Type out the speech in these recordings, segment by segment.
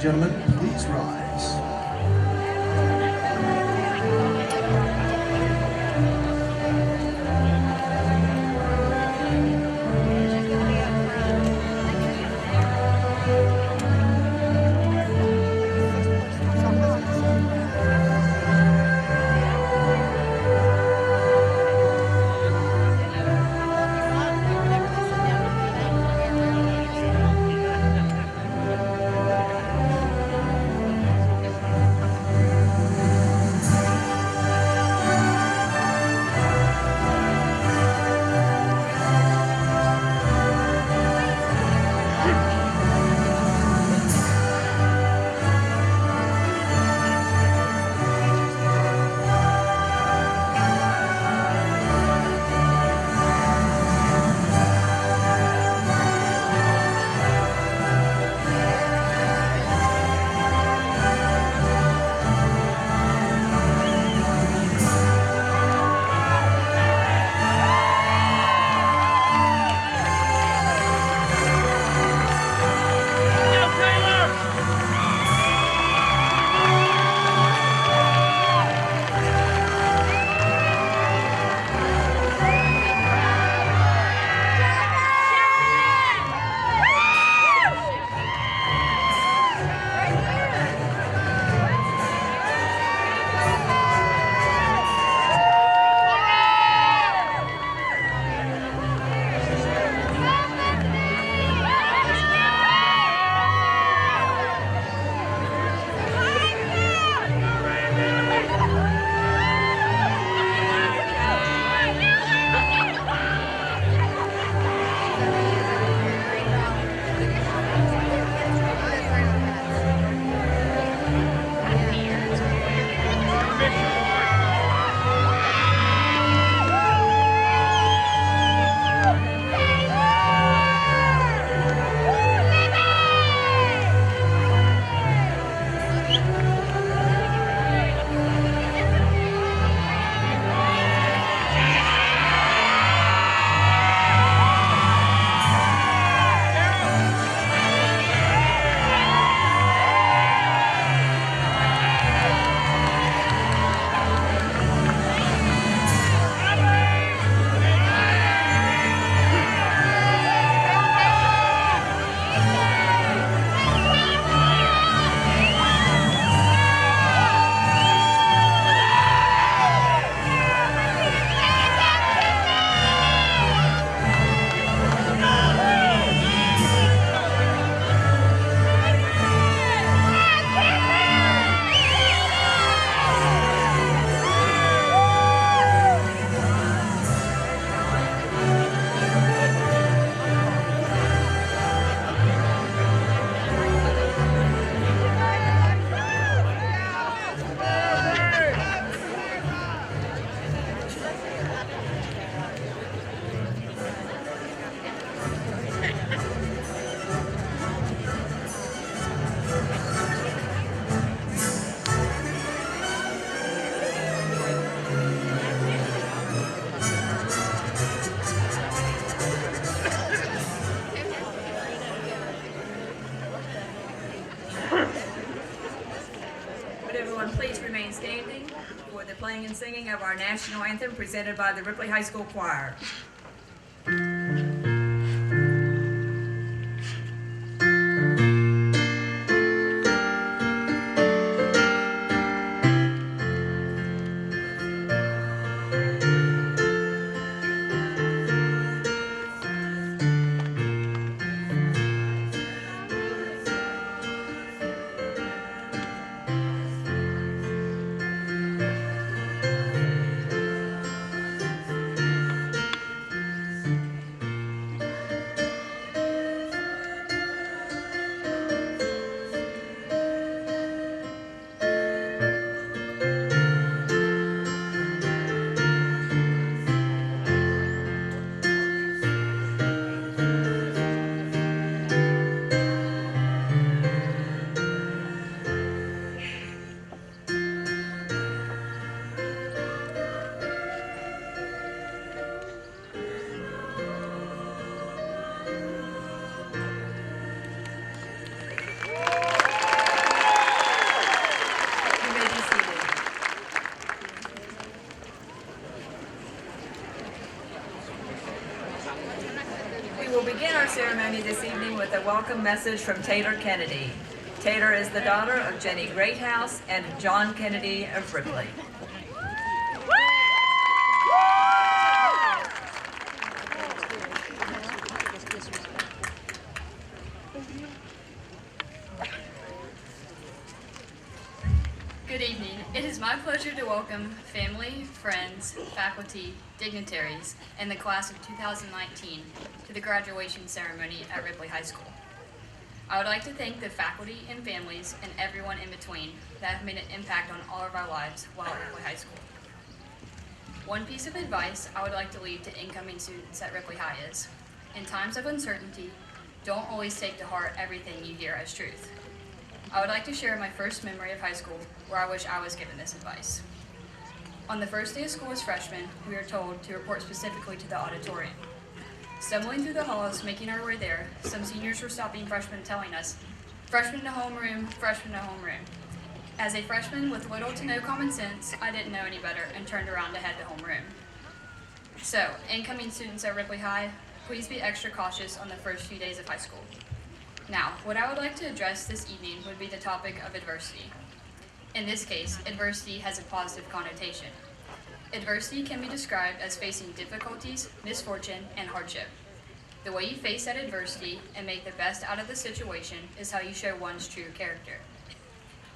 gentlemen, please rise. Playing and singing of our national anthem presented by the Ripley High School Choir. ceremony this evening with a welcome message from Taylor Kennedy. Taylor is the daughter of Jenny Greathouse and John Kennedy of Ripley. Good evening. It is my pleasure to welcome family, friends, faculty, dignitaries, and the class of 2019 to the graduation ceremony at Ripley High School. I would like to thank the faculty and families and everyone in between that have made an impact on all of our lives while at Ripley High School. One piece of advice I would like to leave to incoming students at Ripley High is, in times of uncertainty, don't always take to heart everything you hear as truth. I would like to share my first memory of high school where I wish I was given this advice. On the first day of school as freshmen, we were told to report specifically to the auditorium. Stumbling through the halls, making our way there, some seniors were stopping freshmen telling us, "Freshmen to homeroom, freshmen to homeroom." As a freshman with little to no common sense, I didn't know any better and turned around to head to homeroom. So, incoming students at Ripley High, please be extra cautious on the first few days of high school. Now, what I would like to address this evening would be the topic of adversity. In this case, adversity has a positive connotation. Adversity can be described as facing difficulties, misfortune, and hardship. The way you face that adversity and make the best out of the situation is how you show one's true character.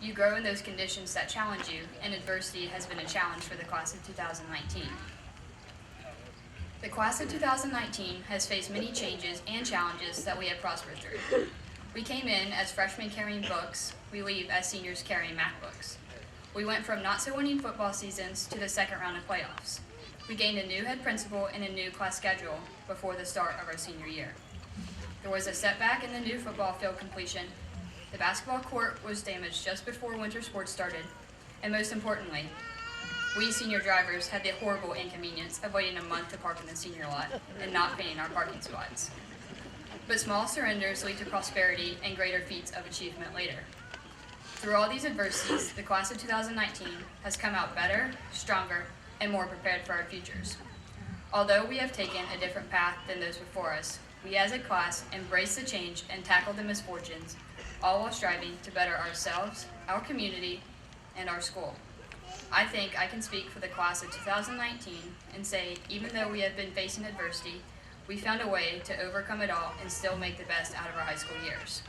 You grow in those conditions that challenge you, and adversity has been a challenge for the class of 2019. The class of 2019 has faced many changes and challenges that we have prospered through. We came in as freshmen carrying books, we leave as seniors carrying math books. We went from not so winning football seasons to the second round of playoffs. We gained a new head principal and a new class schedule before the start of our senior year. There was a setback in the new football field completion. The basketball court was damaged just before winter sports started, and most importantly, we senior drivers had the horrible inconvenience of waiting a month to park in the senior lot and not paying our parking spots. But small surrenders lead to prosperity and greater feats of achievement later. Through all these adversities, the class of 2019 has come out better, stronger, and more prepared for our futures. Although we have taken a different path than those before us, we as a class embrace the change and tackle the misfortunes, all while striving to better ourselves, our community, and our school. I think I can speak for the class of 2019 and say, even though we have been facing adversity, we found a way to overcome it all and still make the best out of our high school years.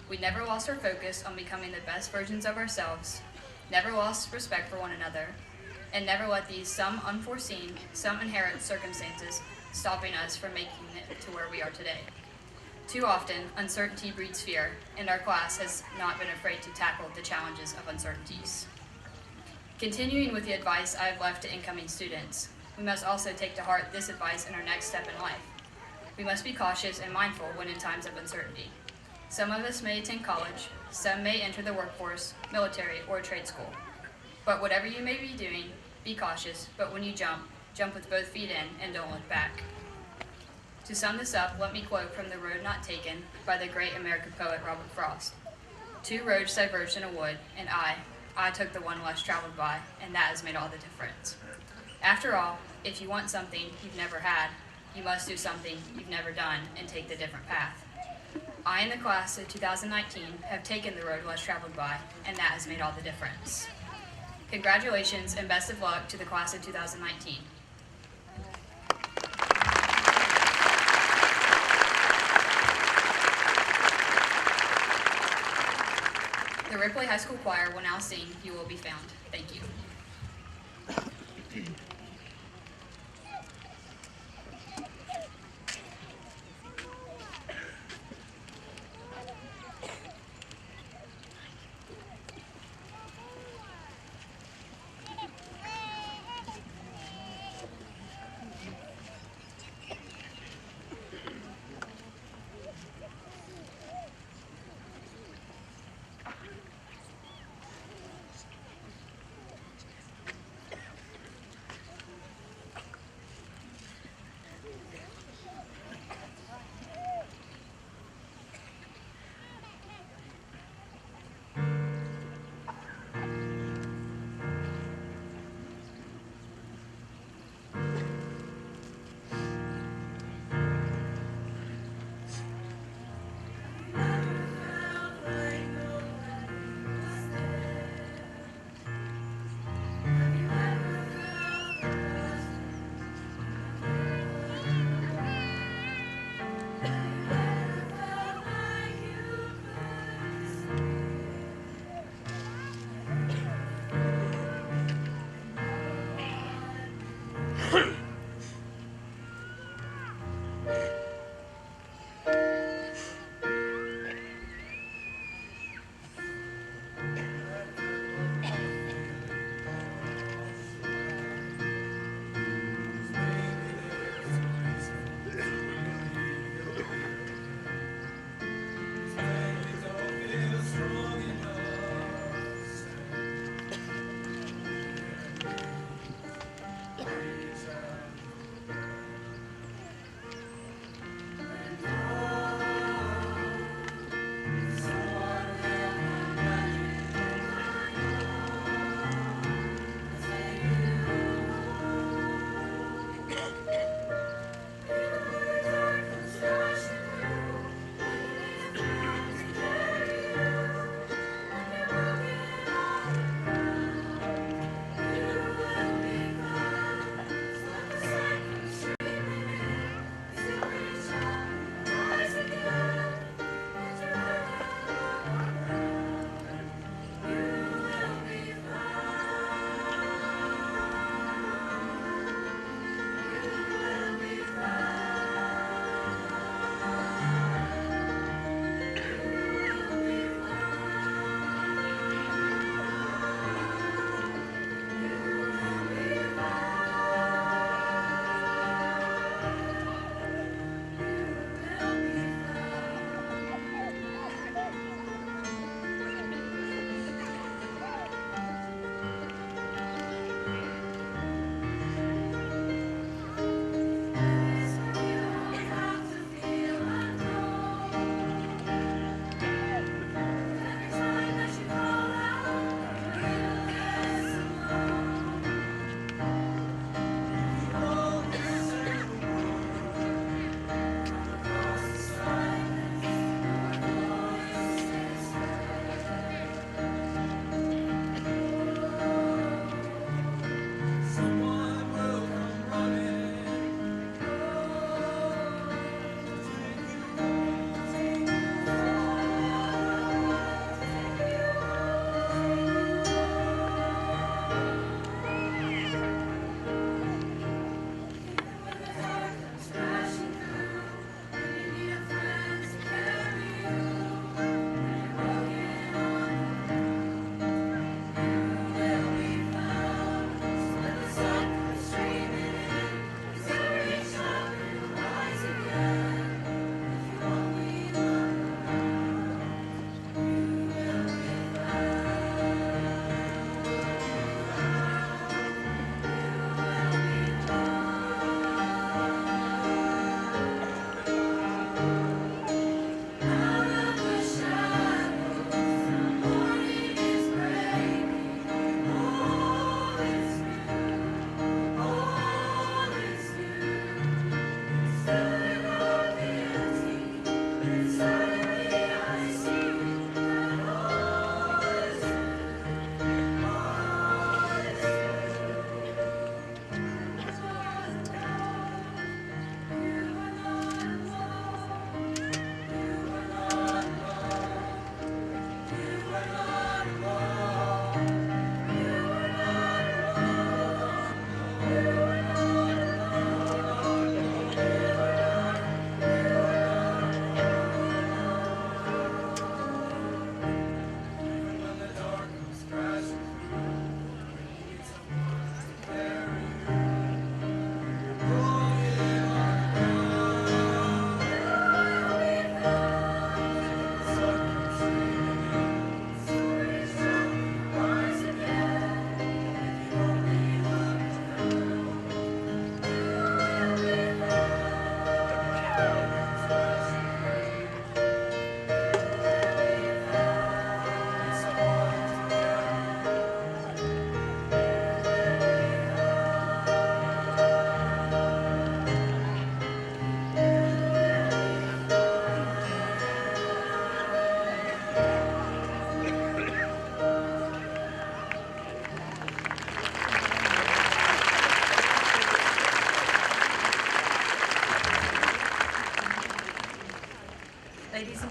We never lost our focus on becoming the best versions of ourselves, never lost respect for one another, and never let these some unforeseen, some inherent circumstances stopping us from making it to where we are today. Too often, uncertainty breeds fear, and our class has not been afraid to tackle the challenges of uncertainties. Continuing with the advice I have left to incoming students, we must also take to heart this advice in our next step in life. We must be cautious and mindful when in times of uncertainty. Some of us may attend college, some may enter the workforce, military, or trade school. But whatever you may be doing, be cautious, but when you jump, jump with both feet in and don't look back. To sum this up, let me quote from The Road Not Taken by the great American poet Robert Frost. "Two roads diverged in a wood, and I took the one less traveled by, and that has made all the difference." After all, if you want something you've never had, you must do something you've never done and take the different path. I and the class of 2019 have taken the road less traveled by, and that has made all the difference. Congratulations and best of luck to the class of 2019. The Ripley High School Choir will now sing "You Will Be Found." Thank you.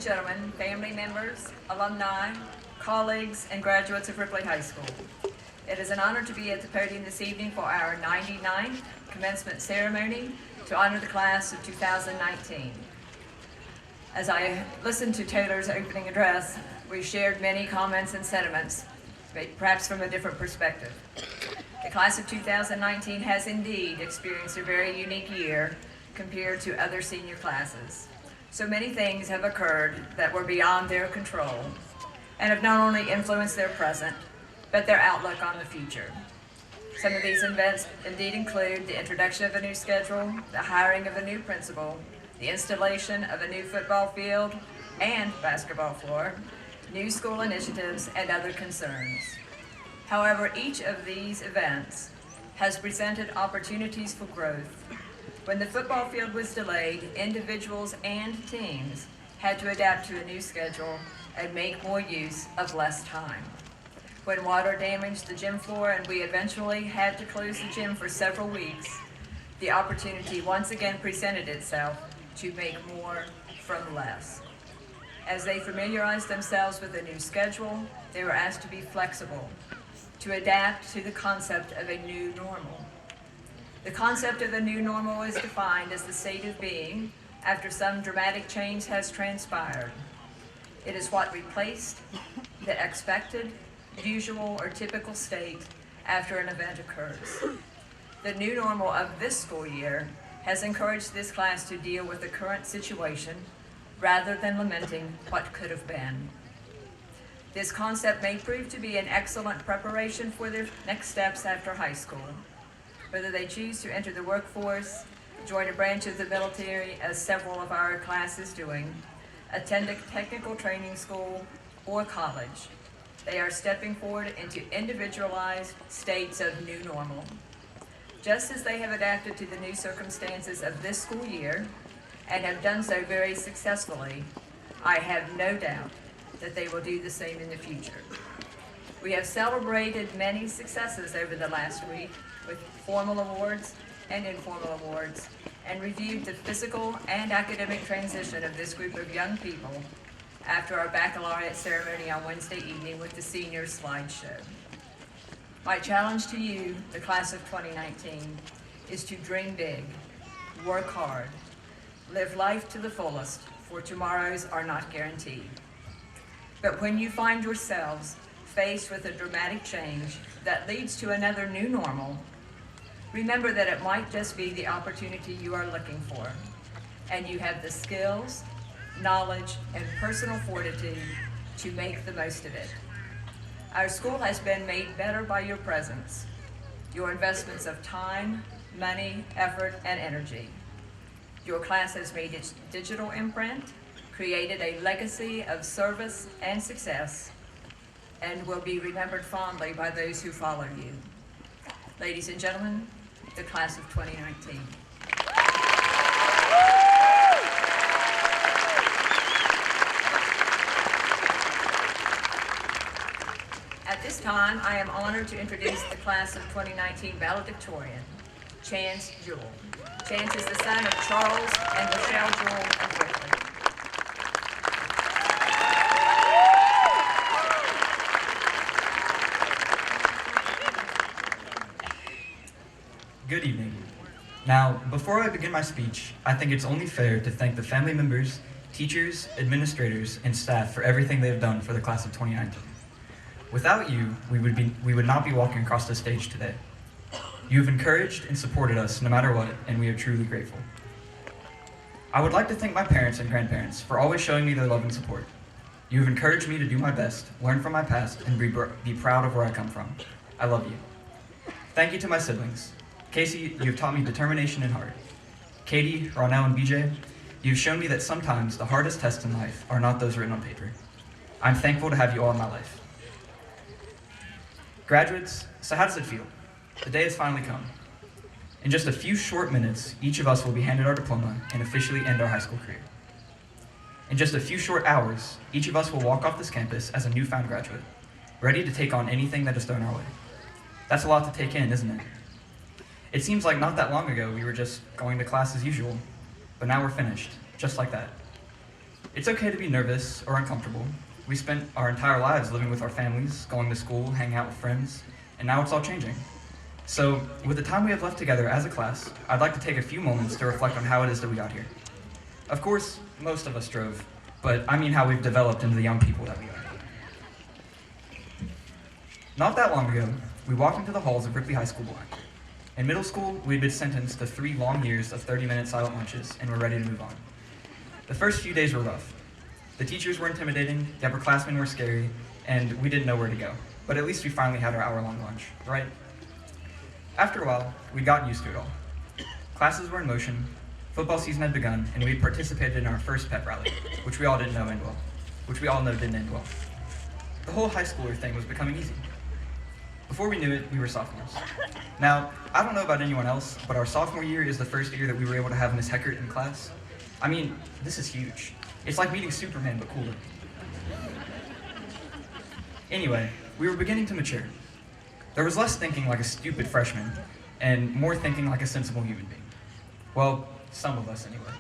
and gentlemen, family members, alumni, colleagues, and graduates of Ripley High School. It is an honor to be at the podium this evening for our 99th commencement ceremony to honor the class of 2019. As I listened to Taylor's opening address, we shared many comments and sentiments, perhaps from a different perspective. The class of 2019 has indeed experienced a very unique year compared to other senior classes. So many things have occurred that were beyond their control and have not only influenced their present, but their outlook on the future. Some of these events indeed include the introduction of a new schedule, the hiring of a new principal, the installation of a new football field and basketball floor, new school initiatives, and other concerns. However, each of these events has presented opportunities for growth. When the football field was delayed, individuals and teams had to adapt to a new schedule and make more use of less time. When water damaged the gym floor and we eventually had to close the gym for several weeks, the opportunity once again presented itself to make more from less. As they familiarized themselves with the new schedule, they were asked to be flexible, to adapt to the concept of a new normal. The concept of a new normal is defined as the state of being after some dramatic change has transpired. It is what replaced the expected, usual, or typical state after an event occurs. The new normal of this school year has encouraged this class to deal with the current situation rather than lamenting what could have been. This concept may prove to be an excellent preparation for their next steps after high school, whether they choose to enter the workforce, join a branch of the military, as several of our class is doing, attend a technical training school, or college. They are stepping forward into individualized states of new normal. Just as they have adapted to the new circumstances of this school year and have done so very successfully, I have no doubt that they will do the same in the future. We have celebrated many successes over the last week with formal awards and informal awards, and reviewed the physical and academic transition of this group of young people after our baccalaureate ceremony on Wednesday evening with the senior slideshow. My challenge to you, the class of 2019, is to dream big, work hard, live life to the fullest, for tomorrows are not guaranteed. But when you find yourselves faced with a dramatic change that leads to another new normal, remember that it might just be the opportunity you are looking for, and you have the skills, knowledge, and personal fortitude to make the most of it. Our school has been made better by your presence, your investments of time, money, effort, and energy. Your class has made its digital imprint, created a legacy of service and success, and will be remembered fondly by those who follow you. Ladies and gentlemen, the class of 2019. At this time, I am honored to introduce the class of 2019 Valedictorian, Chance Jewell. Chance is the son of Charles and Michelle Jewell of Ripley. Good evening. Now, before I begin my speech, I think it's only fair to thank the family members, teachers, administrators, and staff for everything they have done for the class of 2019. Without you, we would not be walking across the stage today. You have encouraged and supported us no matter what, and we are truly grateful. I would like to thank my parents and grandparents for always showing me their love and support. You have encouraged me to do my best, learn from my past, and be proud of where I come from. I love you. Thank you to my siblings. Casey, you have taught me determination and heart. Katie, Ronell, and BJ, you've shown me that sometimes the hardest tests in life are not those written on paper. I'm thankful to have you all in my life. Graduates, so how does it feel? The day has finally come. In just a few short minutes, each of us will be handed our diploma and officially end our high school career. In just a few short hours, each of us will walk off this campus as a newfound graduate, ready to take on anything that is thrown our way. That's a lot to take in, isn't it? It seems like not that long ago we were just going to class as usual, but now we're finished, just like that. It's okay to be nervous or uncomfortable. We spent our entire lives living with our families, going to school, hanging out with friends, and now it's all changing. So, with the time we have left together as a class, I'd like to take a few moments to reflect on how it is that we got here. Of course, most of us drove, but I mean how we've developed into the young people that we are. Not that long ago, we walked into the halls of Ripley High School blind. In middle school, we'd been sentenced to 3 long years of 30-minute silent lunches, and we're ready to move on. The first few days were rough. The teachers were intimidating, the upperclassmen were scary, and we didn't know where to go. But at least we finally had our hour-long lunch, right? After a while, we'd gotten used to it all. Classes were in motion, football season had begun, and we participated in our first pep rally, which we all know didn't end well. The whole high schooler thing was becoming easy. Before we knew it, we were sophomores. Now, I don't know about anyone else, but our sophomore year is the first year that we were able to have Miss Heckert in class. I mean, this is huge. It's like meeting Superman, but cooler. Anyway, we were beginning to mature. There was less thinking like a stupid freshman, and more thinking like a sensible human being. Well, some of us anyway.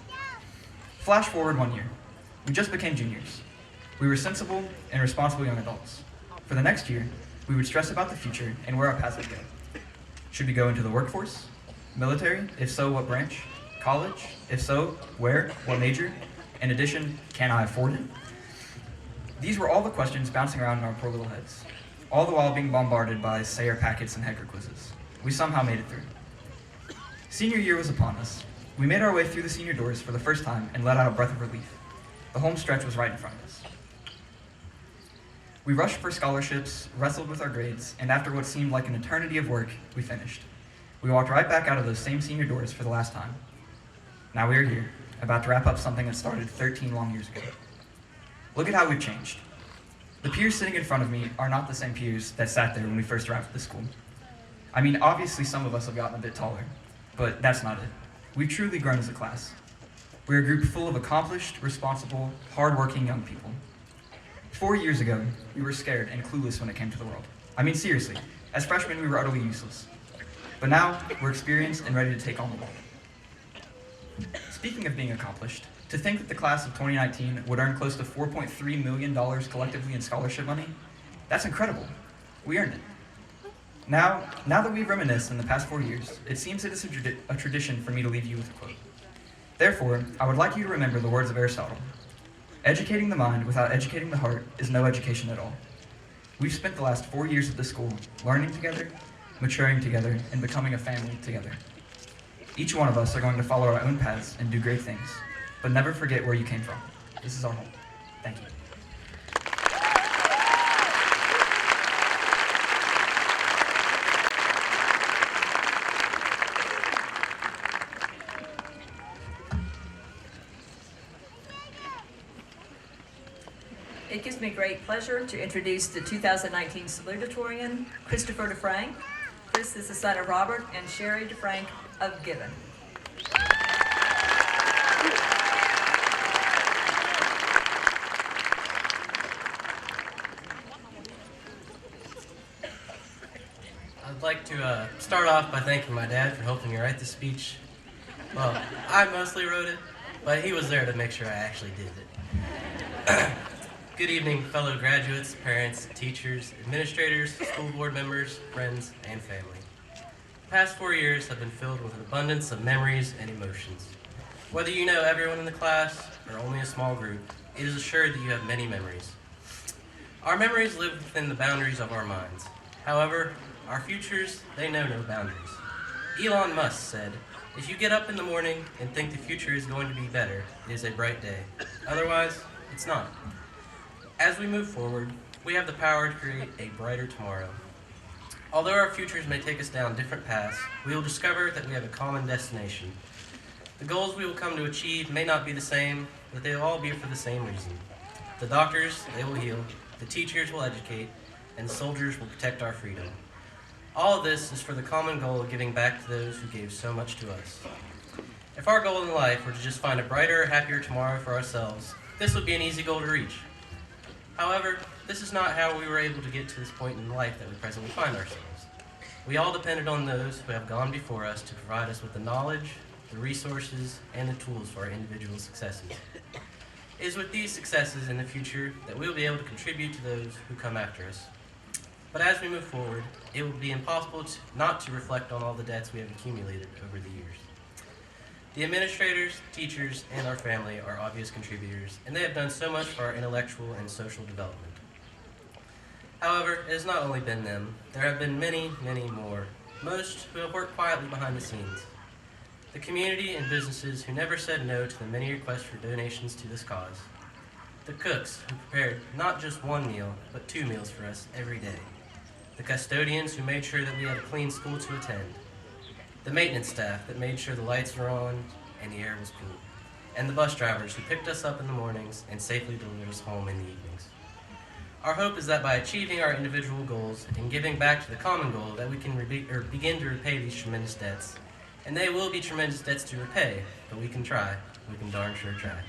Flash forward 1 year. We just became juniors. We were sensible and responsible young adults. For the next year, we would stress about the future and where our paths would go. Should we go into the workforce? Military? If so, what branch? College? If so, where? What major? In addition, can I afford it? These were all the questions bouncing around in our poor little heads, all the while being bombarded by Sayer packets and Hecker quizzes. We somehow made it through. Senior year was upon us. We made our way through the senior doors for the first time and let out a breath of relief. The home stretch was right in front of us. We rushed for scholarships, wrestled with our grades, and after what seemed like an eternity of work, we finished. We walked right back out of those same senior doors for the last time. Now we are here, about to wrap up something that started 13 long years ago. Look at how we've changed. The peers sitting in front of me are not the same peers that sat there when we first arrived at the school. I mean, obviously some of us have gotten a bit taller, but that's not it. We've truly grown as a class. We're a group full of accomplished, responsible, hardworking young people. 4 years ago, we were scared and clueless when it came to the world. I mean, seriously, as freshmen, we were utterly useless. But now, we're experienced and ready to take on the world. Speaking of being accomplished, to think that the class of 2019 would earn close to $4.3 million collectively in scholarship money, that's incredible. We earned it. Now that we've reminisced in the past 4 years, it seems it is a tradition for me to leave you with a quote. Therefore, I would like you to remember the words of Aristotle. Educating the mind without educating the heart is no education at all. We've spent the last 4 years at this school learning together, maturing together, and becoming a family together. Each one of us are going to follow our own paths and do great things, but never forget where you came from. This is our home. Thank you. It gives me great pleasure to introduce the 2019 Salutatorian, Christopher DeFrank. Chris is the son of Robert and Sherry DeFrank of Gibbon. I'd like to start off by thanking my dad for helping me write this speech. Well, I mostly wrote it, but he was there to make sure I actually did it. Good evening, fellow graduates, parents, teachers, administrators, school board members, friends, and family. The past 4 years have been filled with an abundance of memories and emotions. Whether you know everyone in the class or only a small group, it is assured that you have many memories. Our memories live within the boundaries of our minds. However, our futures, they know no boundaries. Elon Musk said, "If you get up in the morning and think the future is going to be better, it is a bright day. Otherwise, it's not." As we move forward, we have the power to create a brighter tomorrow. Although our futures may take us down different paths, we will discover that we have a common destination. The goals we will come to achieve may not be the same, but they will all be for the same reason. The doctors, they will heal, the teachers will educate, and the soldiers will protect our freedom. All of this is for the common goal of giving back to those who gave so much to us. If our goal in life were to just find a brighter, happier tomorrow for ourselves, this would be an easy goal to reach. However, this is not how we were able to get to this point in life that we presently find ourselves. We all depended on those who have gone before us to provide us with the knowledge, the resources, and the tools for our individual successes. It is with these successes in the future that we will be able to contribute to those who come after us. But as we move forward, it will be impossible not to reflect on all the debts we have accumulated over the years. The administrators, teachers, and our family are obvious contributors, and they have done so much for our intellectual and social development. However, it has not only been them. There have been many, many more, most who have worked quietly behind the scenes. The community and businesses who never said no to the many requests for donations to this cause. The cooks who prepared not just one meal, but 2 meals for us every day. The custodians who made sure that we had a clean school to attend. The maintenance staff that made sure the lights were on and the air was cool. And the bus drivers who picked us up in the mornings and safely delivered us home in the evenings. Our hope is that by achieving our individual goals and giving back to the common goal that we can begin to repay these tremendous debts. And they will be tremendous debts to repay, but we can try. We can darn sure try.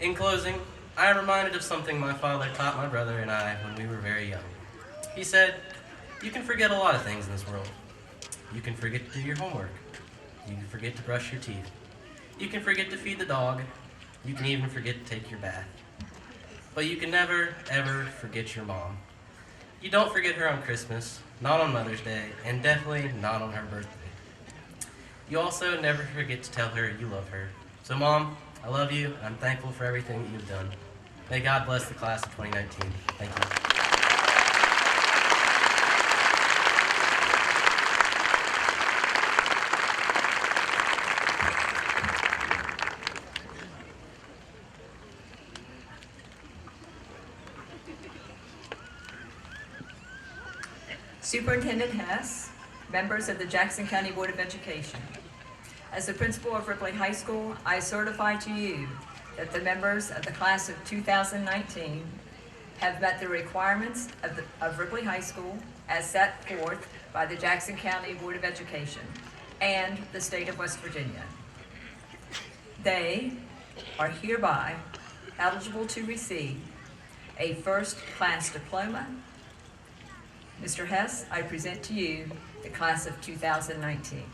In closing, I am reminded of something my father taught my brother and I when we were very young. He said, "You can forget a lot of things in this world. You can forget to do your homework. You can forget to brush your teeth. You can forget to feed the dog. You can even forget to take your bath. But you can never, ever forget your mom. You don't forget her on Christmas, not on Mother's Day, and definitely not on her birthday. You also never forget to tell her you love her. So Mom, I love you, and I'm thankful for everything that you've done. May God bless the class of 2019. Thank you." Superintendent Hess, members of the Jackson County Board of Education. As the principal of Ripley High School, I certify to you that the members of the class of 2019 have met the requirements of Ripley High School as set forth by the Jackson County Board of Education and the state of West Virginia. They are hereby eligible to receive a first-class diploma. Mr. Hess, I present to you the class of 2019.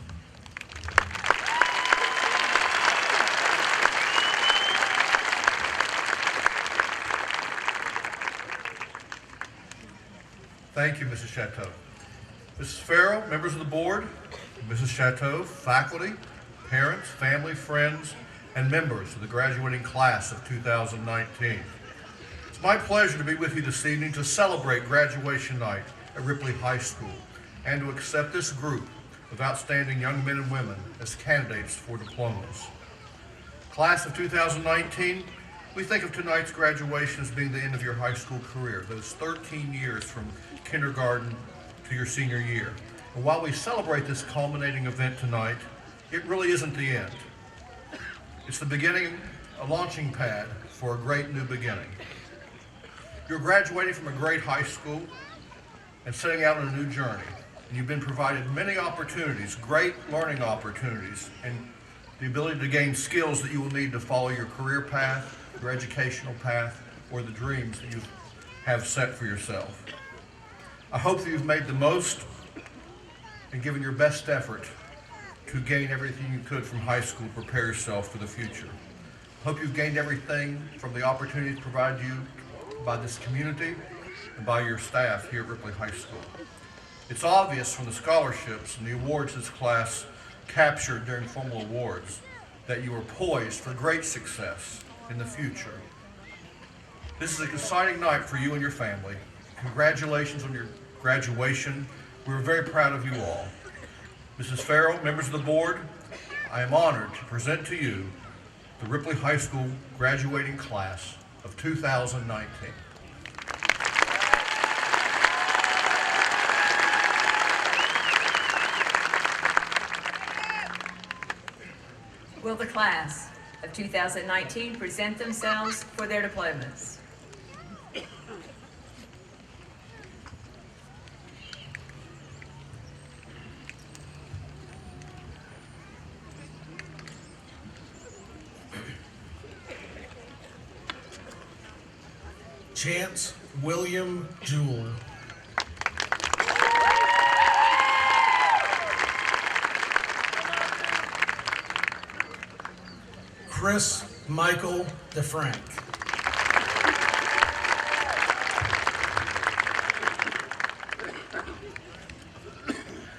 Thank you, Mrs. Chateau. Mrs. Farrell, members of the board, Mrs. Chateau, faculty, parents, family, friends, and members of the graduating class of 2019. It's my pleasure to be with you this evening to celebrate graduation night at Ripley High School and to accept this group of outstanding young men and women as candidates for diplomas. Class of 2019, we think of tonight's graduation as being the end of your high school career, those 13 years from kindergarten to your senior year. And while we celebrate this culminating event tonight, it really isn't the end. It's the beginning, a launching pad for a great new beginning. You're graduating from a great high school and setting out on a new journey. And you've been provided many opportunities, great learning opportunities, and the ability to gain skills that you will need to follow your career path, your educational path, or the dreams that you have set for yourself. I hope that you've made the most and given your best effort to gain everything you could from high school to prepare yourself for the future. I hope you've gained everything from the opportunities provided you by this community and by your staff here at Ripley High School. It's obvious from the scholarships and the awards this class captured during formal awards that you are poised for great success in the future. This is an exciting night for you and your family. Congratulations on your graduation. We're very proud of you all. Mrs. Farrell, members of the board, I am honored to present to you the Ripley High School graduating class of 2019. Will the class of 2019 present themselves for their diplomas? Chance William Jewell. Chris Michael DeFrank.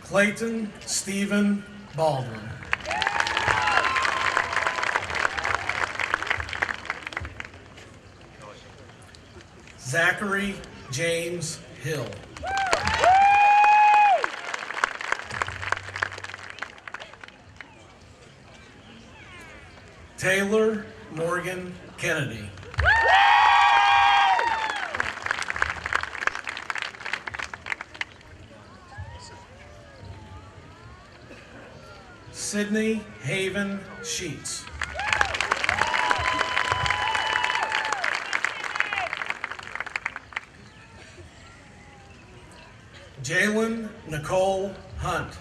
Clayton Stephen Baldwin. Zachary James Hill. Taylor Morgan Kennedy. Sydney Haven Sheets. Jalen Nicole Hunt.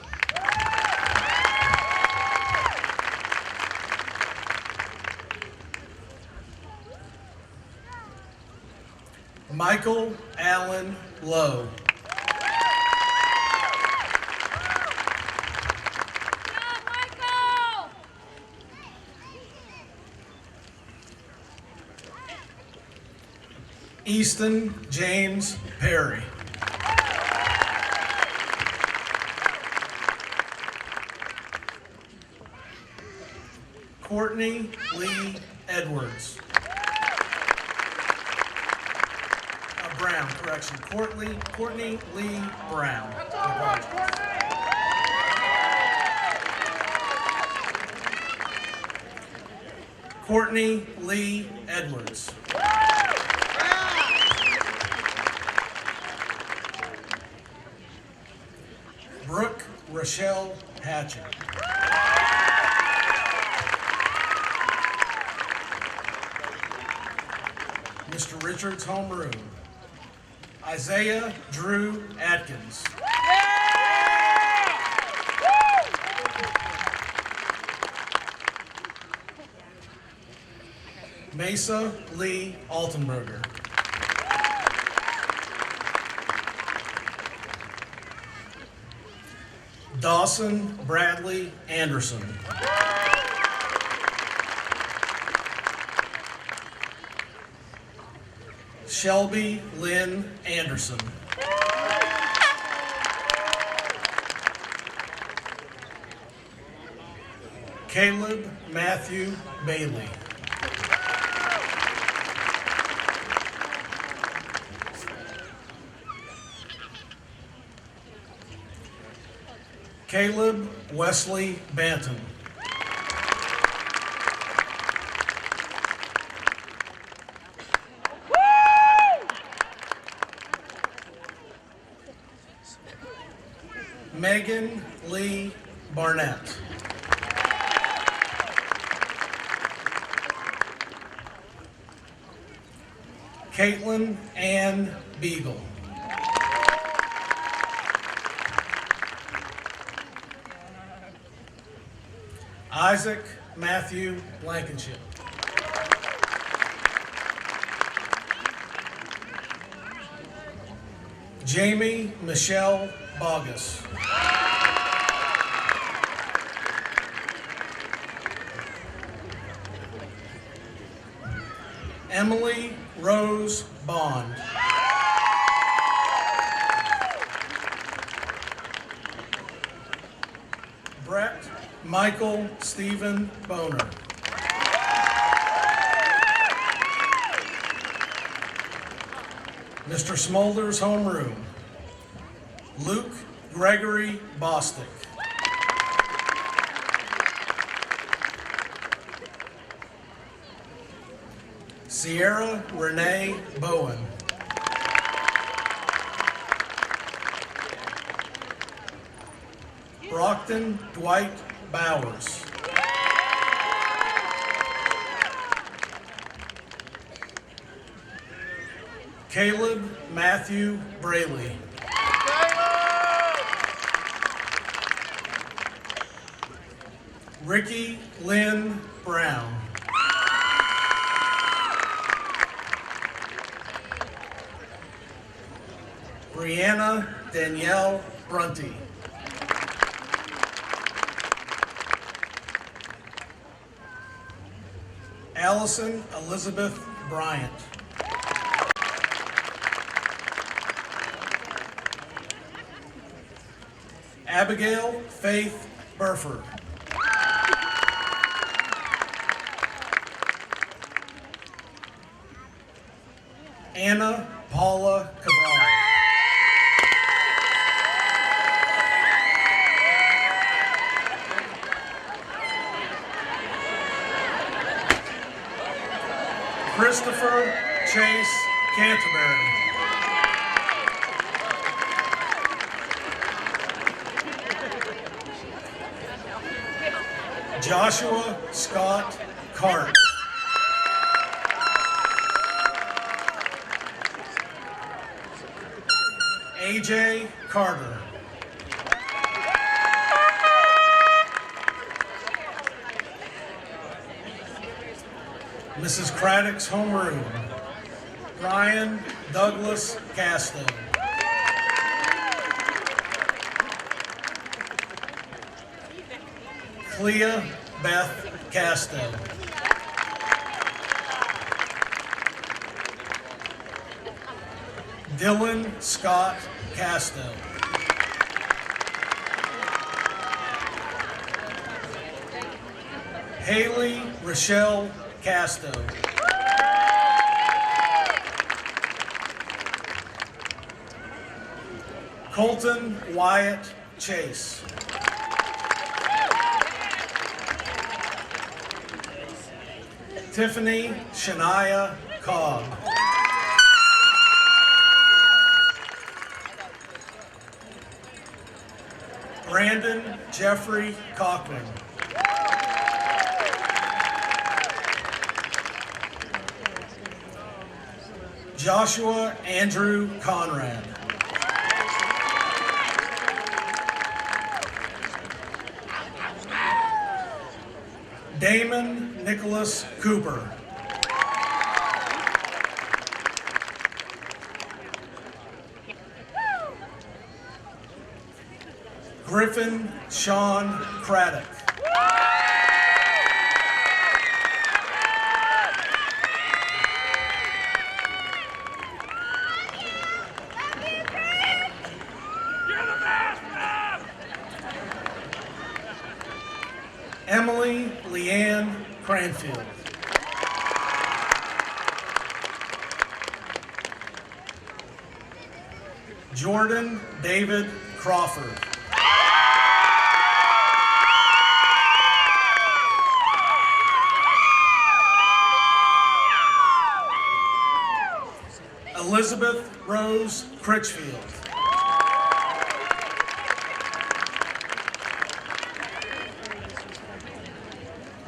Michael Allen Lowe. Easton James Perry. Courtney Lee Edwards. Brown, correction. Courtney Lee Brown. Courtney Lee Edwards. Brooke Rochelle Hatchett. Mr. Richards' homeroom. Isaiah Drew Atkins. Mesa Lee Altenberger. Dawson Bradley Anderson. Shelby Lynn Anderson. Caleb Matthew Bailey. Caleb Wesley Banton. Megan Lee Barnett. Caitlin Ann Beagle. Isaac Matthew Blankenship. Jamie Michelle Bogus. Emily Rose Bond. Brett Michael Stephen Boner. Mr. Smolder's homeroom. Luke Gregory Bostick. Sierra Renee Bowen. Brockton Dwight Bowers. Caleb Matthew Braley. Ricky Lynn Brown. Brianna Danielle Brunty. Allison Elizabeth Bryant. Abigail Faith Burford. Anna Paula Cabral. Christopher Chase Canterbury. Joshua Scott Cart. AJ Carter. Mrs. Craddock's homeroom, Brian Douglas Casto. Clea Beth Casto. Dylan Scott Casto. Haley Rochelle Casto. Colton Wyatt Chase. Tiffany Shania Cobb. Brandon Jeffrey Cochran. Joshua Andrew Conrad. Damon Nicholas Cooper. Griffin Sean Craddock. Emily Leanne Cranfield. Jordan David Crawford. Elizabeth Rose Critchfield.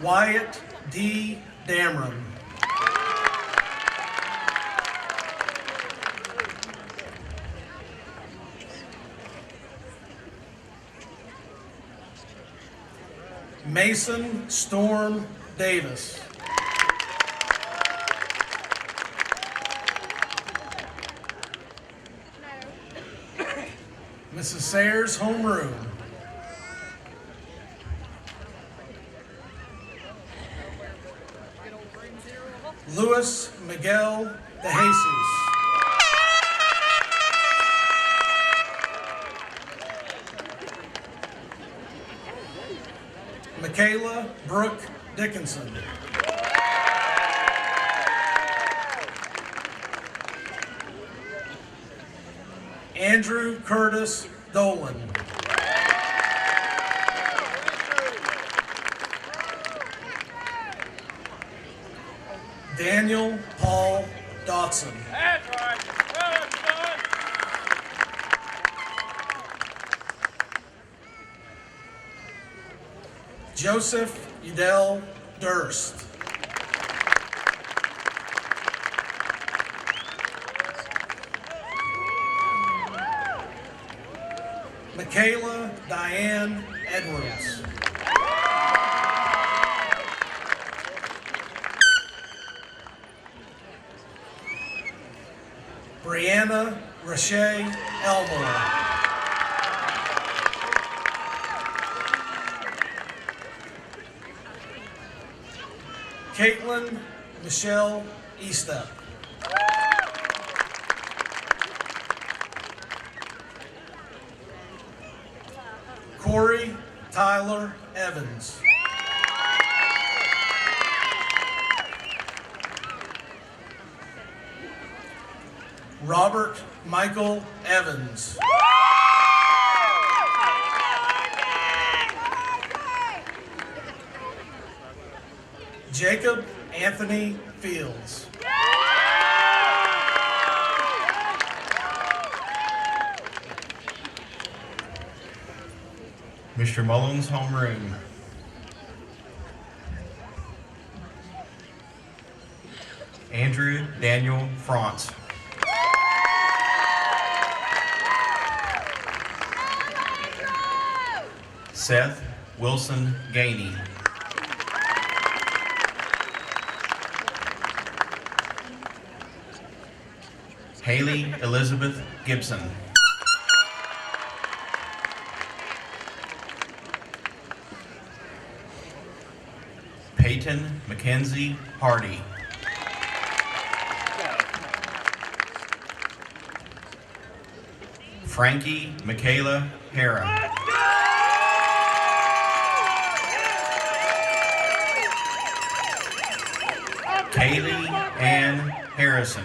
Wyatt D. Damron. Mason Storm Davis. Mrs. Sayers' homeroom. Louis Miguel DeJesus. Michaela Brooke Dickinson. Andrew Curtis Dolan. Daniel Paul Dotson. Joseph Udell Durst. Michaela Diane Edwards. Brianna Rashay Elmore. Caitlin Michelle Estep. Corey Tyler Evans. Robert Michael Evans. Jacob Anthony Fields. Mr. Mullins, homeroom. Andrew Daniel France. Seth Wilson Gainey. Haley Elizabeth Gibson. Peyton Mackenzie Hardy. Frankie Michaela Hara. Kaylee Ann Harrison.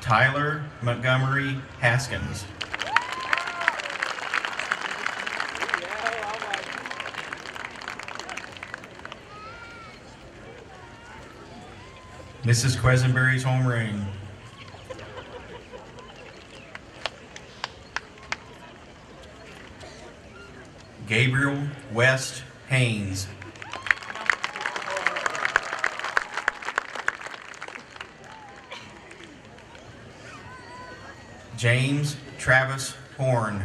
Tyler Montgomery Haskins. Mrs. Quisenberry's homeroom. Gabriel West Haynes. James Travis Horn.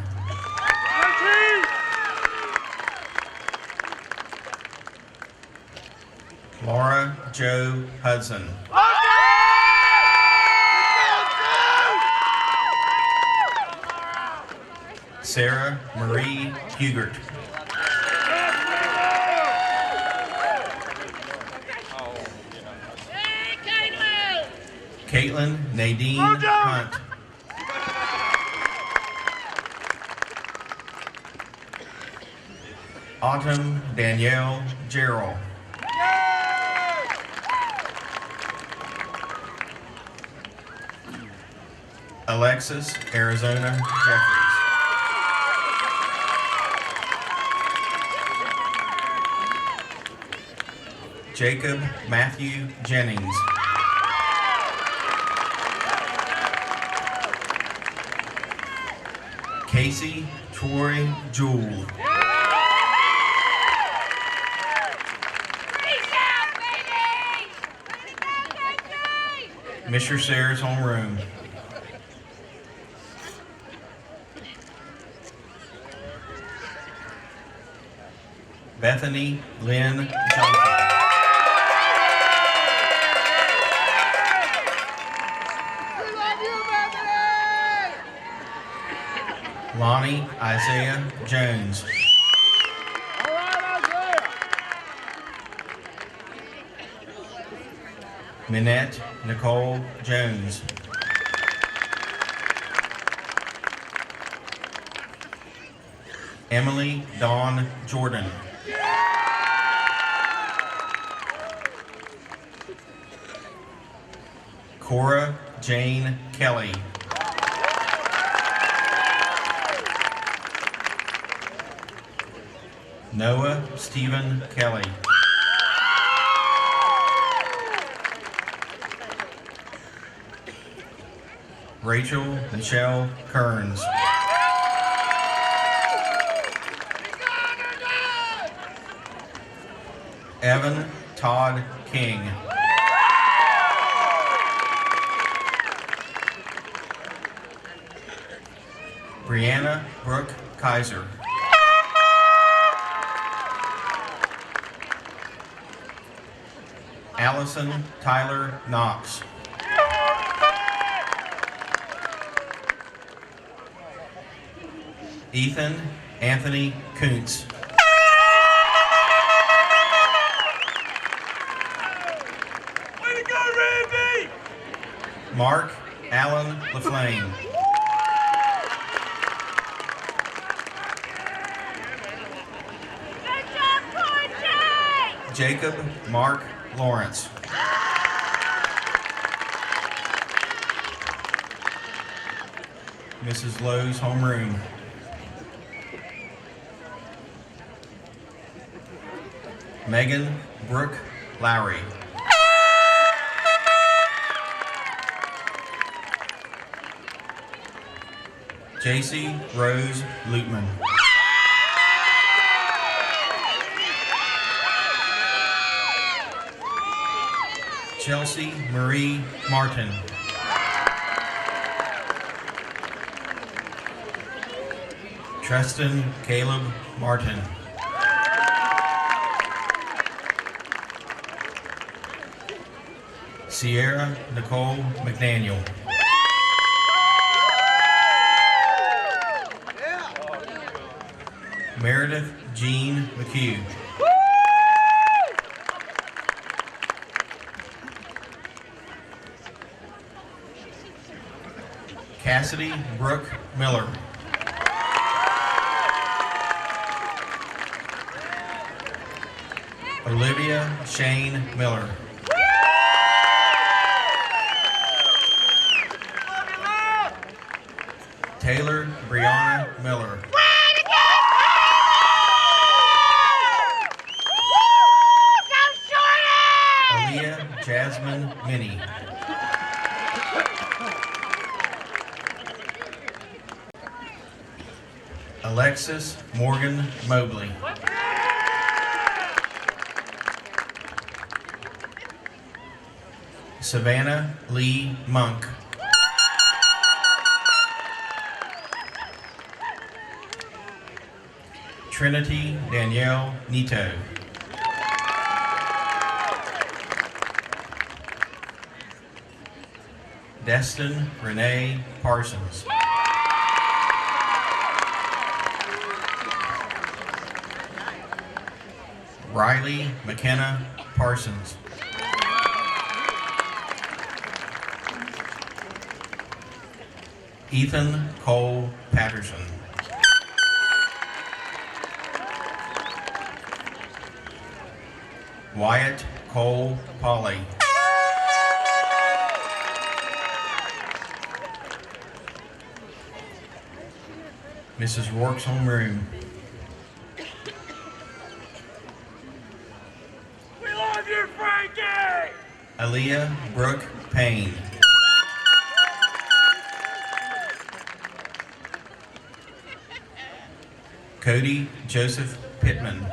Laura Jo Hudson. Sarah Marie Hugert. Caitlin Nadine Hunt. Autumn Danielle Gerald. Alexis Arizona Jeffries. Jacob Matthew Jennings. Casey Troy Jewell. Mr. Sayers homeroom. Bethany Lynn Johnson. Lonnie Isaiah Jones. Minette Nicole Jones. Emily Dawn Jordan. Cora Jane Kelly. Noah Stephen Kelly. Rachel Michelle Kearns. Evan Todd King. Brianna Brooke Kaiser. Allison Tyler Knox. Ethan Anthony Kuntz. Way to go, Randy! Mark Allen LaFlame. Good job, Coach! Jacob Mark Lawrence. Mrs. Lowe's homeroom. Megan Brooke Lowry. JC Rose Lutman. Chelsea Marie Martin. Tristan Caleb Martin. Sierra Nicole McDaniel. Meredith Jean McHugh. Cassidy Brooke Miller. Olivia Shane Miller. Taylor Brianna Miller. Aaliyah Jasmine Minnie. Alexis Morgan Mobley. Savannah Lee Monk. Trinity Danielle Nito. Destin Renee Parsons. Riley McKenna Parsons. Ethan Cole Patterson. Wyatt Cole Polly. Mrs. Rourke's homeroom. We love you, Frankie! Aaliyah Brooke Payne. Cody Joseph Pittman.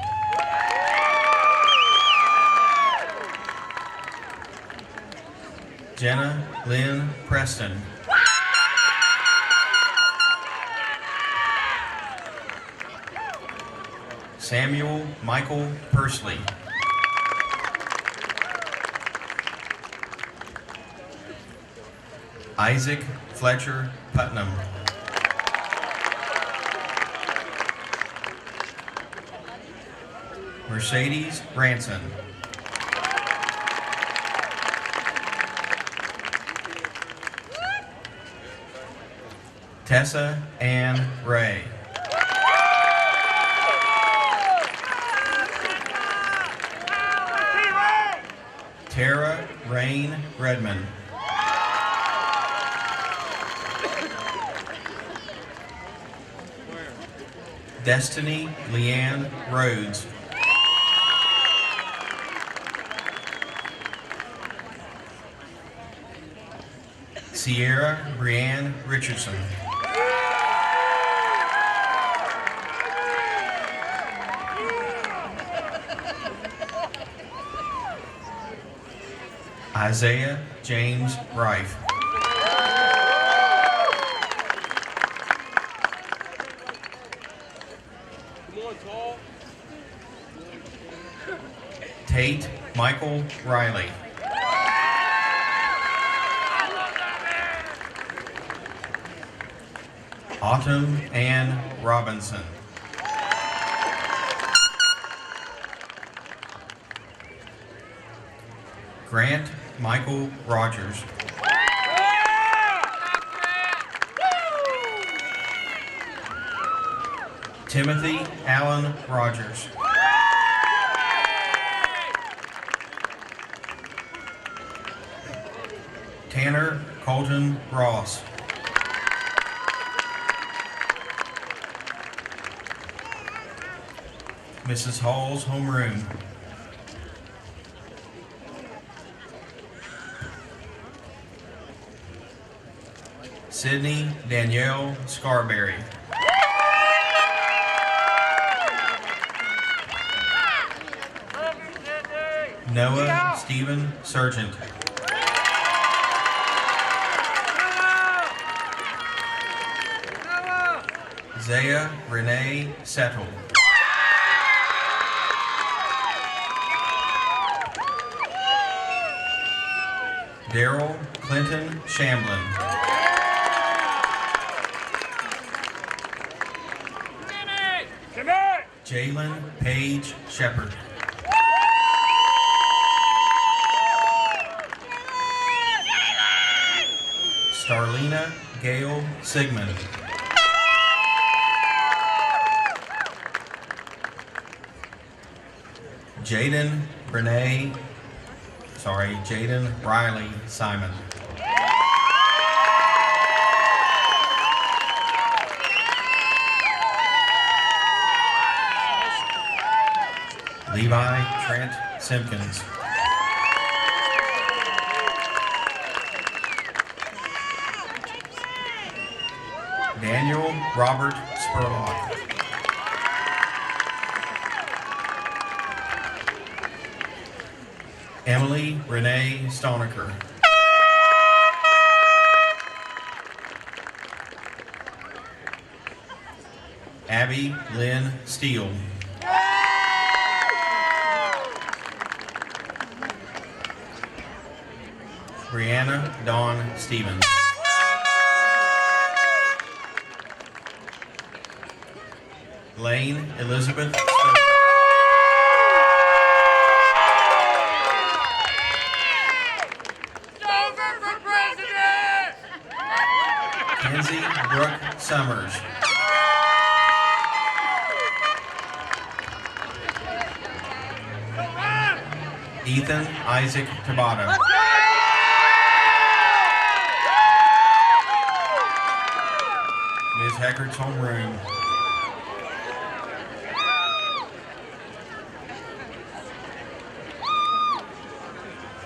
Jenna Lynn Preston. Samuel Michael Pursley. Isaac Fletcher Putnam. Mercedes Branson. Tessa Ann Ray. Tara Rain Redmond. Destiny Leanne Rhodes. Sierra Brianne Richardson. Isaiah James Rife. Tate Michael Riley. Autumn Ann Robinson. Grant Michael Rogers. Timothy Allen Rogers. Tanner Colton Ross. Mrs. Hall's homeroom. Sydney Danielle Scarberry. Noah Stephen Sargent. Zaya Renee Settle. Daryl Clinton Shamblin. Jalen Page Shepard. Starlina Gail Sigmund. Jaden Riley Simon. Levi Trent Simpkins. Daniel Robert Spurlock. Emily Renee Stonecker. Abby Lynn Steele. Brianna Dawn Stevens. Lane Elizabeth Stoker. Kenzie Brooke Summers. Ethan Isaac Tabata. Ms. Heckert's homeroom.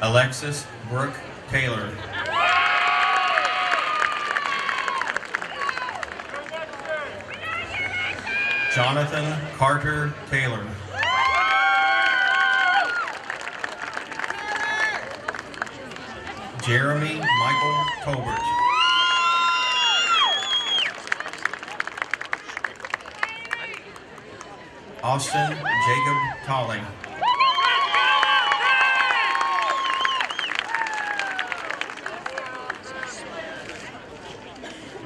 Alexis Brooke Taylor. Jonathan Carter Taylor. Jeremy Michael Tolbert. Austin Jacob Tolley.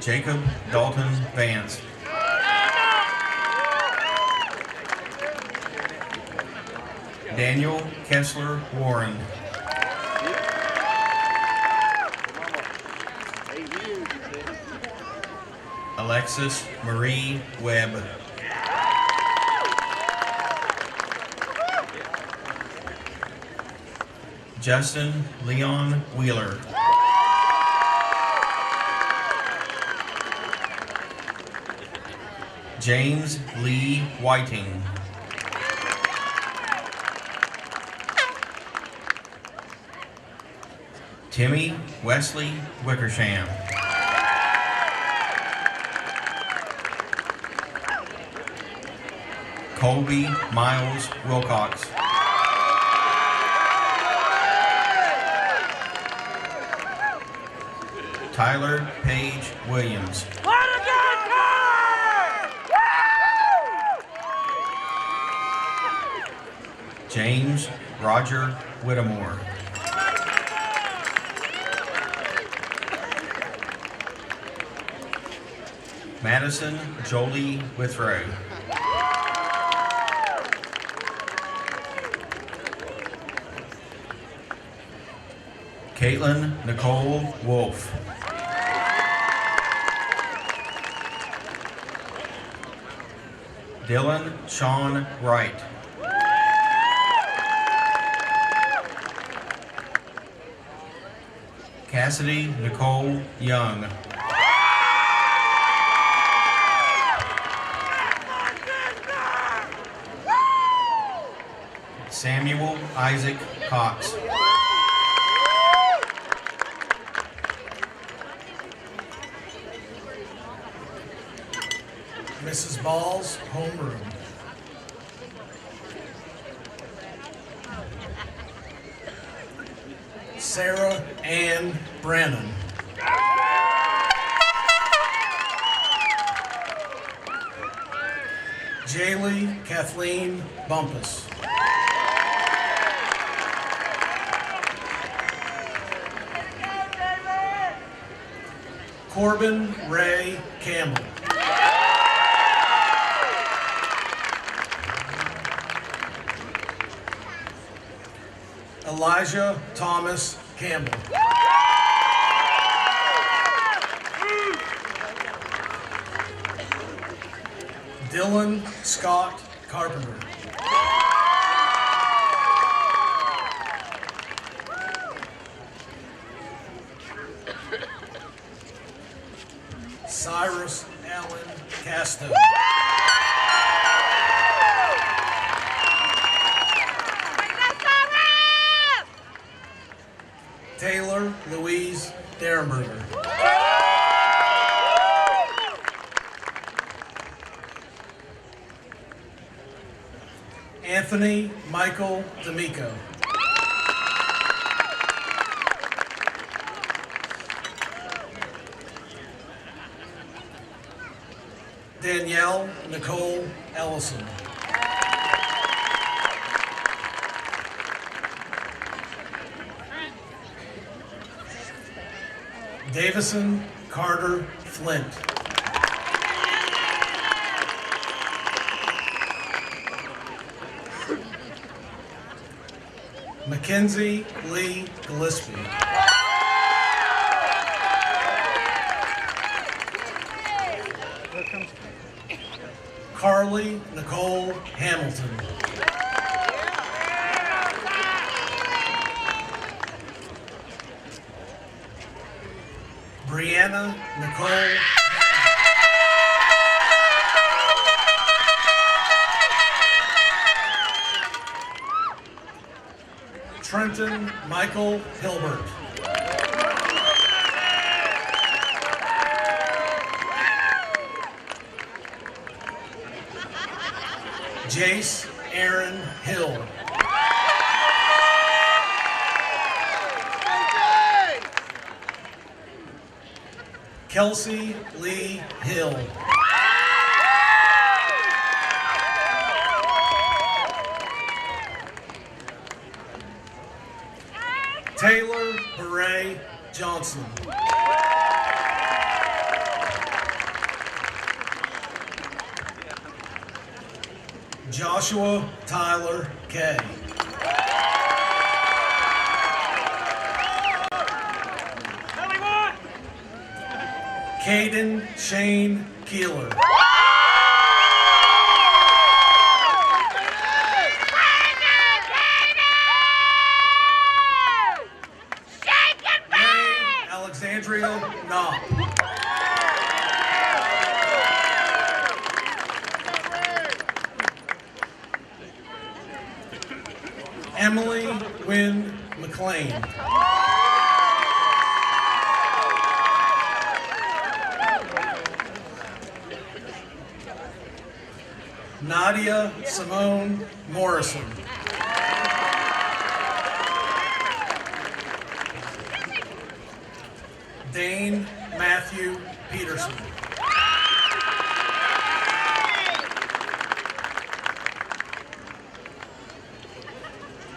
Jacob Dalton Vance. Daniel Kessler Warren. Alexis Marie Webb. Justin Leon Wheeler. James Lee Whiting. Timmy Wesley Wickersham. Colby Miles Wilcox. Tyler Page Williams. James Roger Whittemore. Madison Jolie Withrow. Caitlin Nicole Wolf. Dylan Sean Wright. Cassidy Nicole Young. Samuel Isaac Cox. Mrs. Ball's homeroom. Sarah Ann Brannon. Jaylee Kathleen Bumpus. Corbin Ray Campbell. Elijah Thomas Campbell. Dylan Scott Carpenter. Cyrus Allen Casto. Taylor Louise Derenberger. Anthony Michael D'Amico. Danielle Nicole Ellison. Davison Carter Flint. Mackenzie Lee Gillespie. Carly Nicole Hamilton. Brianna Nicole. Trenton Michael Hilbert. Jace Aaron Hill. Kelsey Lee Hill. Taylor Beret Johnson. Joshua Tyler Kay. Caden Shane Keeler. Alexandria Knopp. Emily Wynn McLean. Nadia Simone Morrison. Dane Matthew Peterson.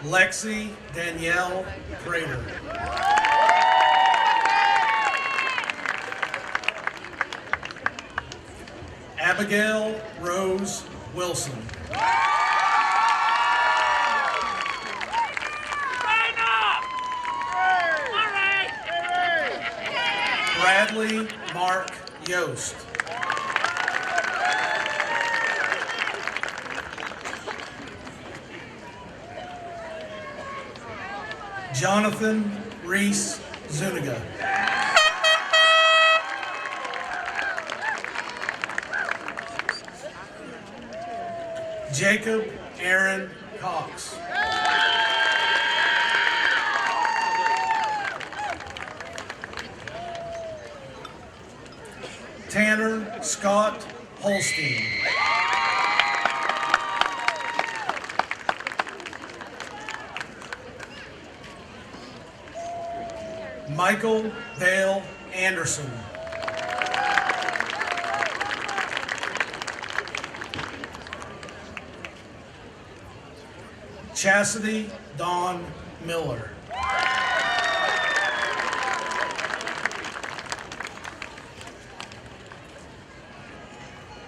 Lexi Danielle Prater. Abigail Rose Wilson. Line up! All right! Bradley Mark Yost. Jonathan Reese Zuniga. Jacob Aaron Cox. Tanner Scott Holstein. Michael Dale Anderson. Chastity Dawn Miller.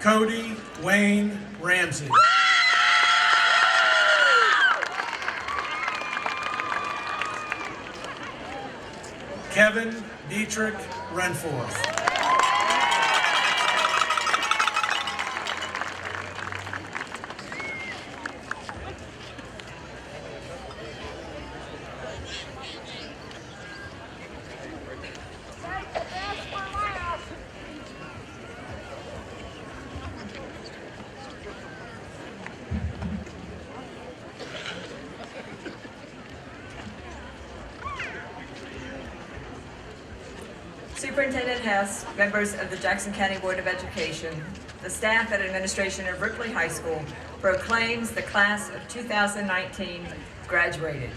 Cody Wayne Ramsey. Kevin Dietrich Renforth. Superintendent Hess, members of the Jackson County Board of Education, the staff and administration of Ripley High School proclaims the class of 2019 graduated.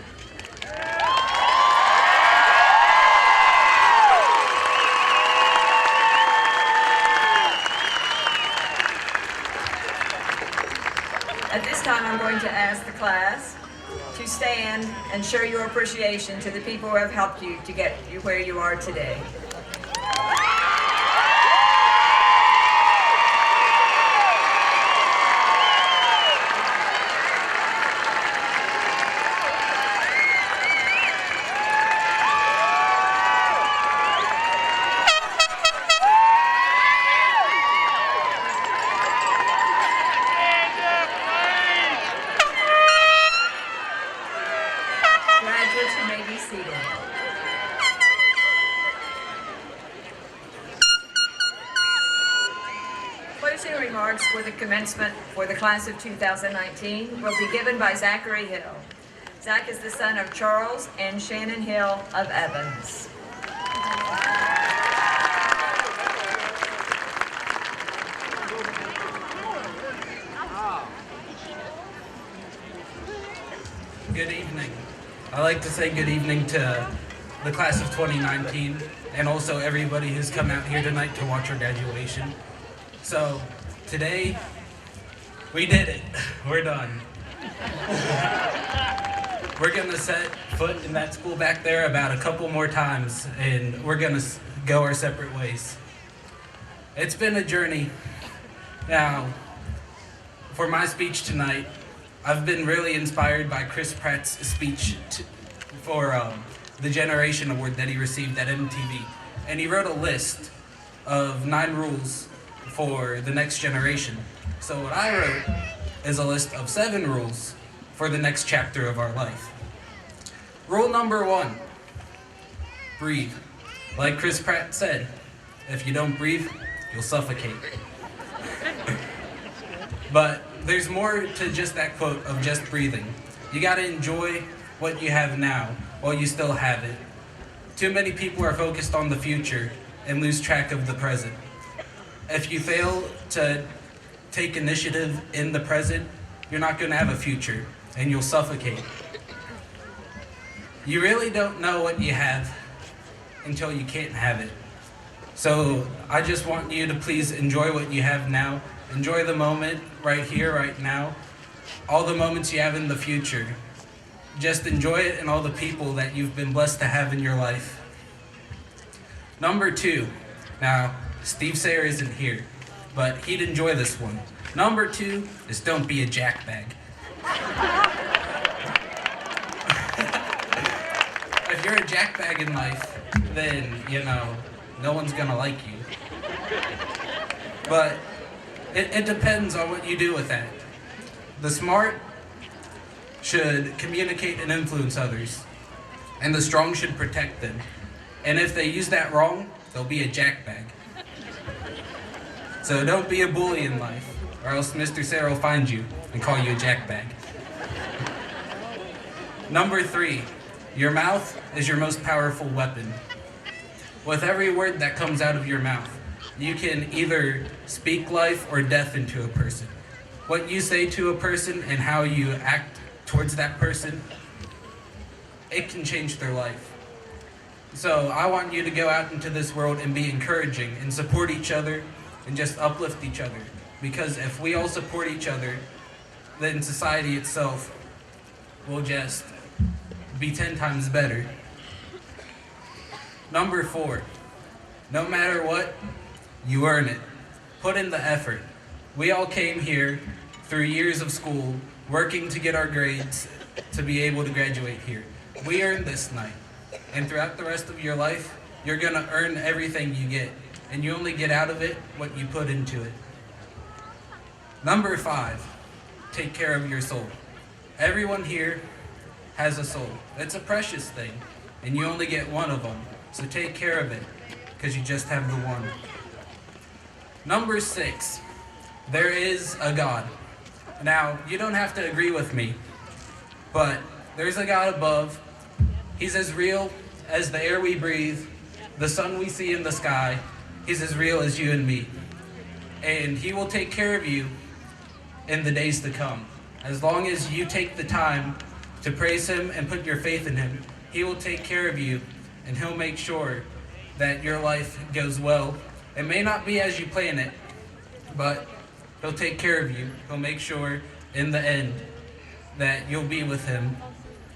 At this time, I'm going to ask the class to stand and show your appreciation to the people who have helped you to get you where you are today. Graduates, you may be seated. Closing remarks for the commencement for the class of 2019 will be given by Zachary Hill. Zach is the son of Charles and Shannon Hill of Evans. Good evening. I'd like to say good evening to the class of 2019 and also everybody who's come out here tonight to watch our graduation. So today, we did it. We're done. We're gonna set foot in that school back there about a couple more times and we're gonna go our separate ways. It's been a journey. Now, for my speech tonight, I've been really inspired by Chris Pratt's speech for the Generation Award that he received at MTV. And he wrote a list of 9 rules for the next generation. So what I wrote is a list of 7 rules for the next chapter of our life. Rule number 1, breathe. Like Chris Pratt said, if you don't breathe, you'll suffocate. But there's more to just that quote of just breathing. You gotta enjoy what you have now while you still have it. Too many people are focused on the future and lose track of the present. If you fail to take initiative in the present, you're not gonna have a future and you'll suffocate. You really don't know what you have until you can't have it. So I just want you to please enjoy what you have now. Enjoy the moment right here, right now. All the moments you have in the future. Just enjoy it and all the people that you've been blessed to have in your life. Number 2. Now, Steve Sayre isn't here, but he'd enjoy this one. Number 2 is don't be a jackbag. If you're a jackbag in life, then, no one's gonna like you. But it depends on what you do with that. The smart should communicate and influence others, and the strong should protect them. And if they use that wrong, they'll be a jackbag. So don't be a bully in life, or else Mr. Sarah will find you and call you a jackbag. Number 3, your mouth is your most powerful weapon. With every word that comes out of your mouth, you can either speak life or death into a person. What you say to a person and how you act towards that person, it can change their life. So I want you to go out into this world and be encouraging and support each other and just uplift each other. Because if we all support each other, then society itself will just be 10 times better. Number 4, no matter what, you earn it. Put in the effort. We all came here through years of school, working to get our grades to be able to graduate here. We earned this night. And throughout the rest of your life, you're gonna earn everything you get. And you only get out of it what you put into it. Number 5, take care of your soul. Everyone here has a soul. It's a precious thing, and you only get one of them. So take care of it, because you just have the one. Number 6, there is a God. Now, you don't have to agree with me, but there's a God above. He's as real as the air we breathe, the sun we see in the sky. He's as real as you and me. And he will take care of you in the days to come. As long as you take the time to praise him and put your faith in him, he will take care of you, and he'll make sure that your life goes well. It may not be as you plan it, but he'll take care of you. He'll make sure in the end that you'll be with him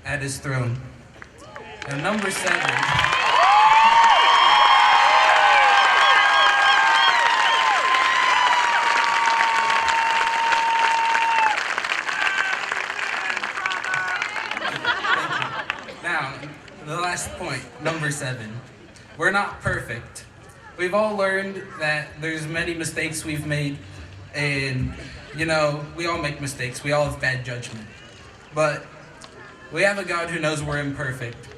at his throne. And number 7, now, the last point, number 7. We're not perfect. We've all learned that there's many mistakes we've made, and, we all make mistakes. We all have bad judgment. But we have a God who knows we're imperfect,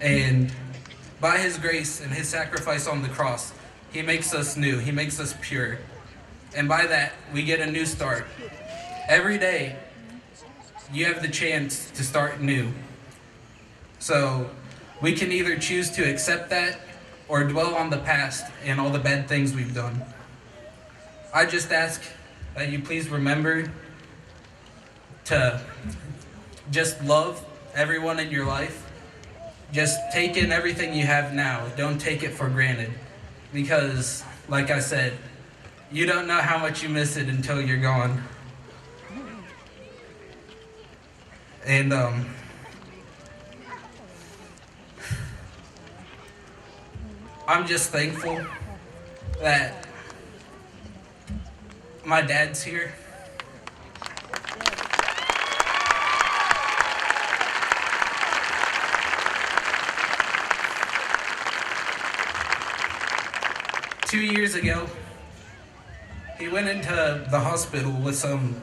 and by his grace and his sacrifice on the cross, he makes us new. He makes us pure. And by that, we get a new start. Every day, you have the chance to start new. So we can either choose to accept that or dwell on the past and all the bad things we've done. I just ask that you please remember to just love everyone in your life. Just take in everything you have now. Don't take it for granted. Because, like I said, you don't know how much you miss it until you're gone. And, I'm just thankful that my dad's here. Two years ago, he went into the hospital with some...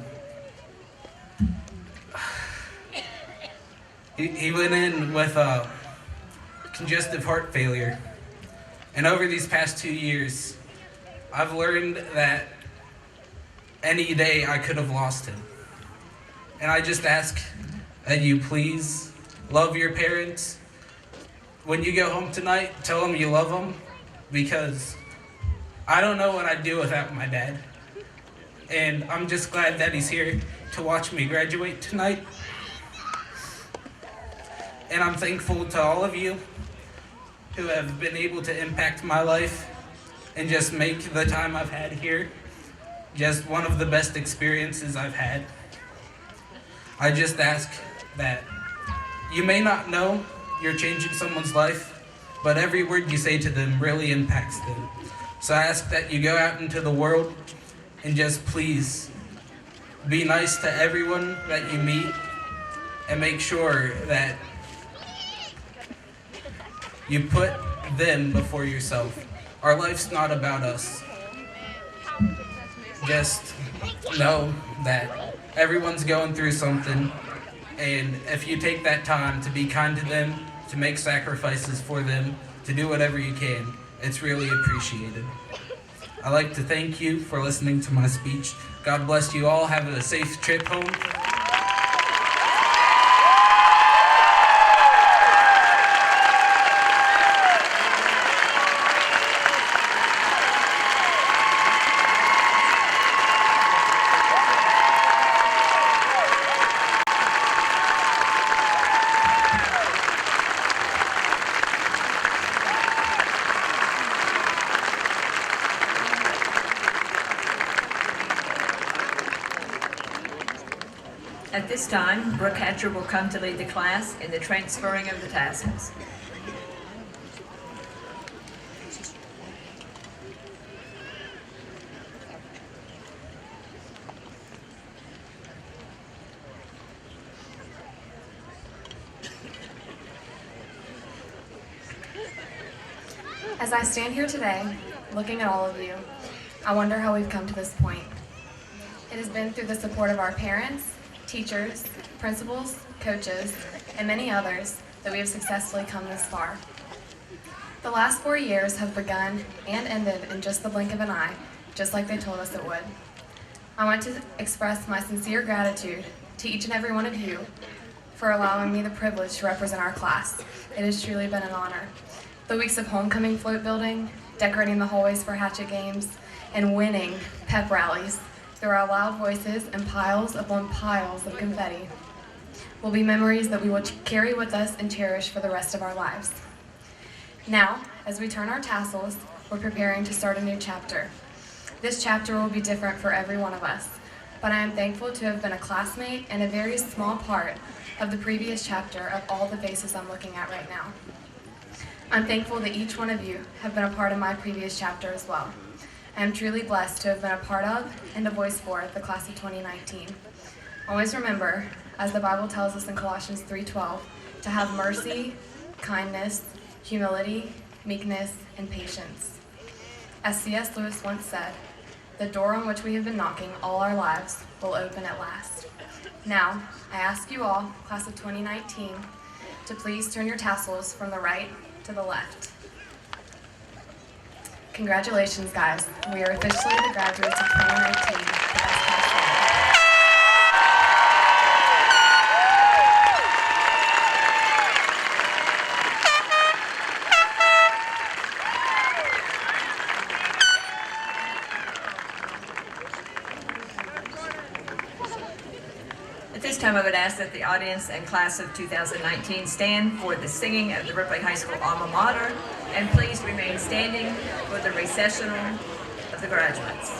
He went in with congestive heart failure. And over these past 2 years, I've learned that any day I could have lost him. And I just ask that you please love your parents. When you go home tonight, tell them you love them, because I don't know what I'd do without my dad. And I'm just glad that he's here to watch me graduate tonight. And I'm thankful to all of you who have been able to impact my life and just make the time I've had here just one of the best experiences I've had. I just ask that you may not know you're changing someone's life, but every word you say to them really impacts them. So I ask that you go out into the world and just please be nice to everyone that you meet and make sure that you put them before yourself. Our life's not about us. Just know that everyone's going through something, and if you take that time to be kind to them, to make sacrifices for them, to do whatever you can, it's really appreciated. I'd like to thank you for listening to my speech. God bless you all. Have a safe trip home. At this time, Brooke Hatcher will come to lead the class in the transferring of the tassels. As I stand here today, looking at all of you, I wonder how we've come to this point. It has been through the support of our parents, teachers, principals, coaches, and many others that we have successfully come this far. The last 4 years have begun and ended in just the blink of an eye, just like they told us it would. I want to express my sincere gratitude to each and every one of you for allowing me the privilege to represent our class. It has truly been an honor. The weeks of homecoming float building, decorating the hallways for Hatchet games, and winning pep rallies through our loud voices and piles upon piles of confetti will be memories that we will carry with us and cherish for the rest of our lives. Now, as we turn our tassels, we're preparing to start a new chapter. This chapter will be different for every one of us, but I am thankful to have been a classmate and a very small part of the previous chapter of all the faces I'm looking at right now. I'm thankful that each one of you have been a part of my previous chapter as well. I am truly blessed to have been a part of and a voice for the class of 2019. Always remember, as the Bible tells us in Colossians 3:12, to have mercy, kindness, humility, meekness, and patience. As C.S. Lewis once said, the door on which we have been knocking all our lives will open at last. Now, I ask you all, class of 2019, to please turn your tassels from the right to the left. Congratulations, guys. We are officially the graduates of 2019. The best class ever. At this time, I would ask that the audience and class of 2019 stand for the singing of the Ripley High School alma mater, and please remain standing for the recessional of the graduates.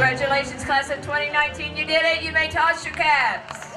Congratulations, class of 2019. You did it. You may toss your caps.